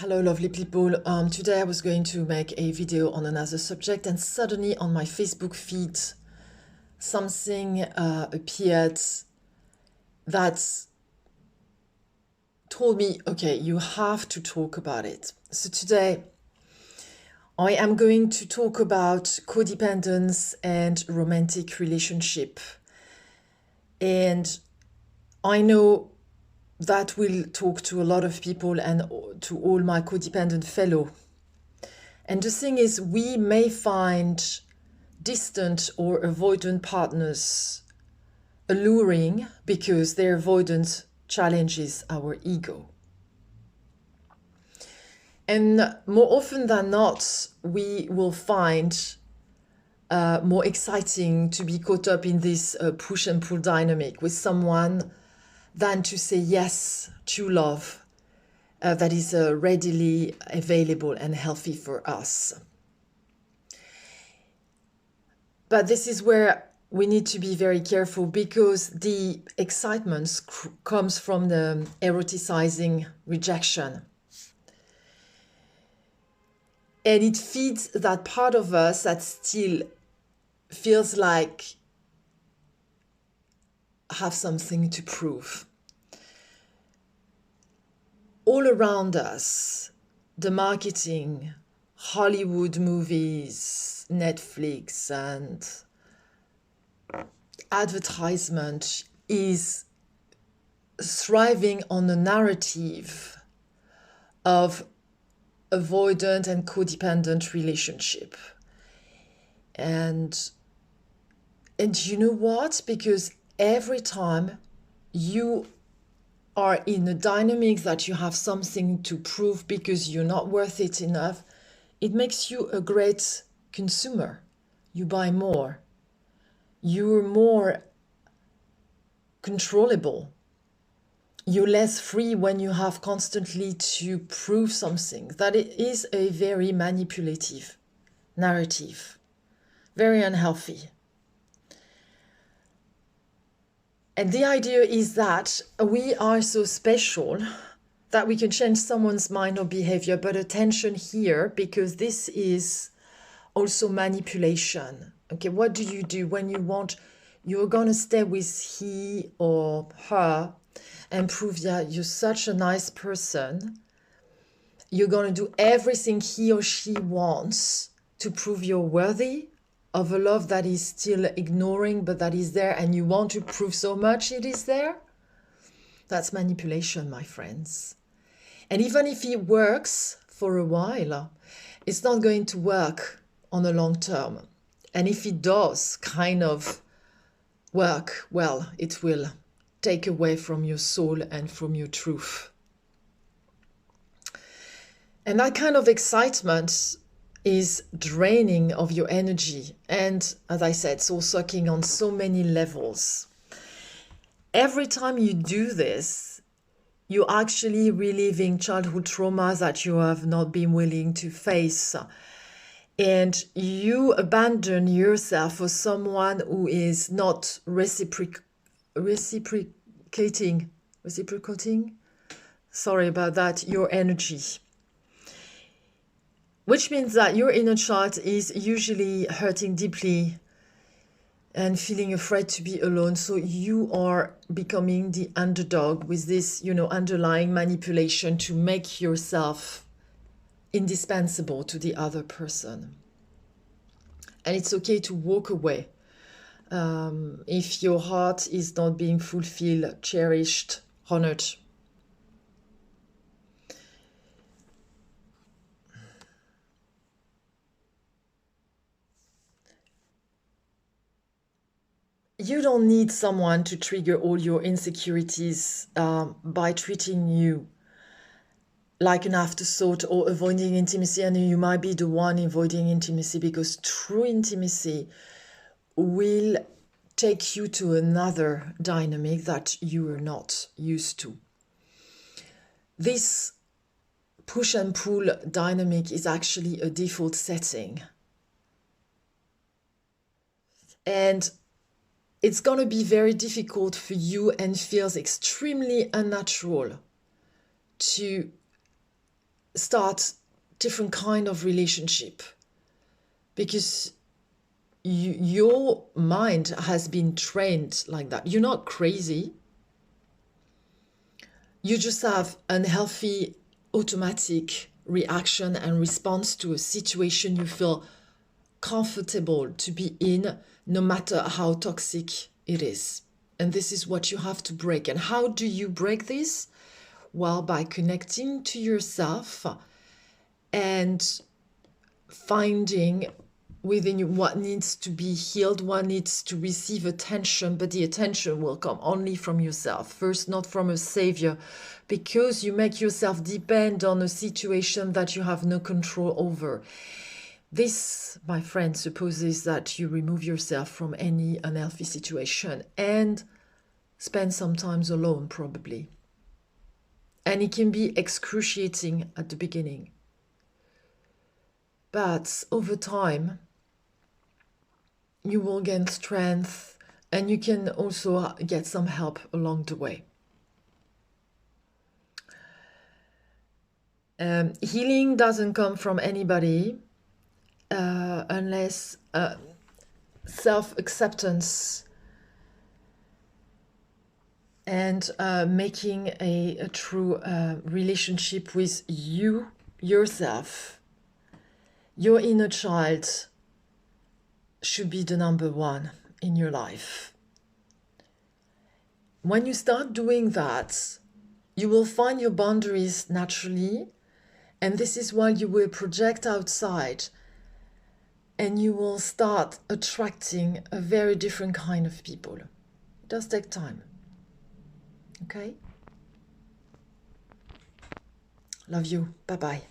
Hello, lovely people. Today I was going to make a video on another subject, and suddenly on my Facebook feed, something appeared that told me, okay, you have to talk about it. So today I am going to talk about codependence and romantic relationship. And I know that will talk to a lot of people and to all my codependent fellow. And the thing is, we may find distant or avoidant partners alluring because their avoidance challenges our ego. And more often than not, we will find more exciting to be caught up in this push and pull dynamic with someone than to say yes to love that is readily available and healthy for us. But this is where we need to be very careful, because the excitement comes from the eroticizing rejection. And it feeds that part of us that still feels like have something to prove. All around us, the marketing, Hollywood movies, Netflix, and advertisement is thriving on a narrative of avoidant and codependent relationship. And you know what? Because every time you are in a dynamic that you have something to prove because you're not worth it enough, it makes you a great consumer. You buy more. You're more controllable. You're less free when you have constantly to prove something. That it is a very manipulative narrative, very unhealthy. And the idea is that we are so special that we can change someone's mind or behavior. But attention here, because this is also manipulation. Okay, what do you do when you want, you're going to stay with he or her and prove that you're such a nice person. You're going to do everything he or she wants to prove you're worthy of a love that is still ignoring, but that is there, and you want to prove so much it is there. That's manipulation, my friends. And even if it works for a while, it's not going to work on the long term. And if it does kind of work, well, it will take away from your soul and from your truth. And that kind of excitement is draining of your energy. And as I said, soul sucking on so many levels. Every time you do this, you're actually reliving childhood trauma that you have not been willing to face. And you abandon yourself for someone who is not reciprocating. Sorry about that, your energy. Which means that your inner child is usually hurting deeply and feeling afraid to be alone. So you are becoming the underdog with this, underlying manipulation to make yourself indispensable to the other person. And it's okay to walk away if your heart is not being fulfilled, cherished, honored. You don't need someone to trigger all your insecurities by treating you like an afterthought or avoiding intimacy. And you might be the one avoiding intimacy, because true intimacy will take you to another dynamic that you are not used to. This push and pull dynamic is actually a default setting. And it's going to be very difficult for you and feels extremely unnatural to start different kind of relationship, because your mind has been trained like that. You're not crazy. You just have unhealthy automatic reaction and response to a situation you feel comfortable to be in, no matter how toxic it is. And this is what you have to break. And how do you break this? Well, by connecting to yourself and finding within you what needs to be healed, what needs to receive attention, but the attention will come only from yourself first, not from a savior, because you make yourself depend on a situation that you have no control over. This, my friend, supposes that you remove yourself from any unhealthy situation and spend some time alone, probably. And it can be excruciating at the beginning. But over time, you will gain strength, and you can also get some help along the way. Healing doesn't come from anybody unless self-acceptance and making a true relationship with yourself, your inner child, should be the number one in your life. When you start doing that, you will find your boundaries naturally, and this is why you will project outside, and you will start attracting a very different kind of people. It does take time. Okay? Love you. Bye-bye.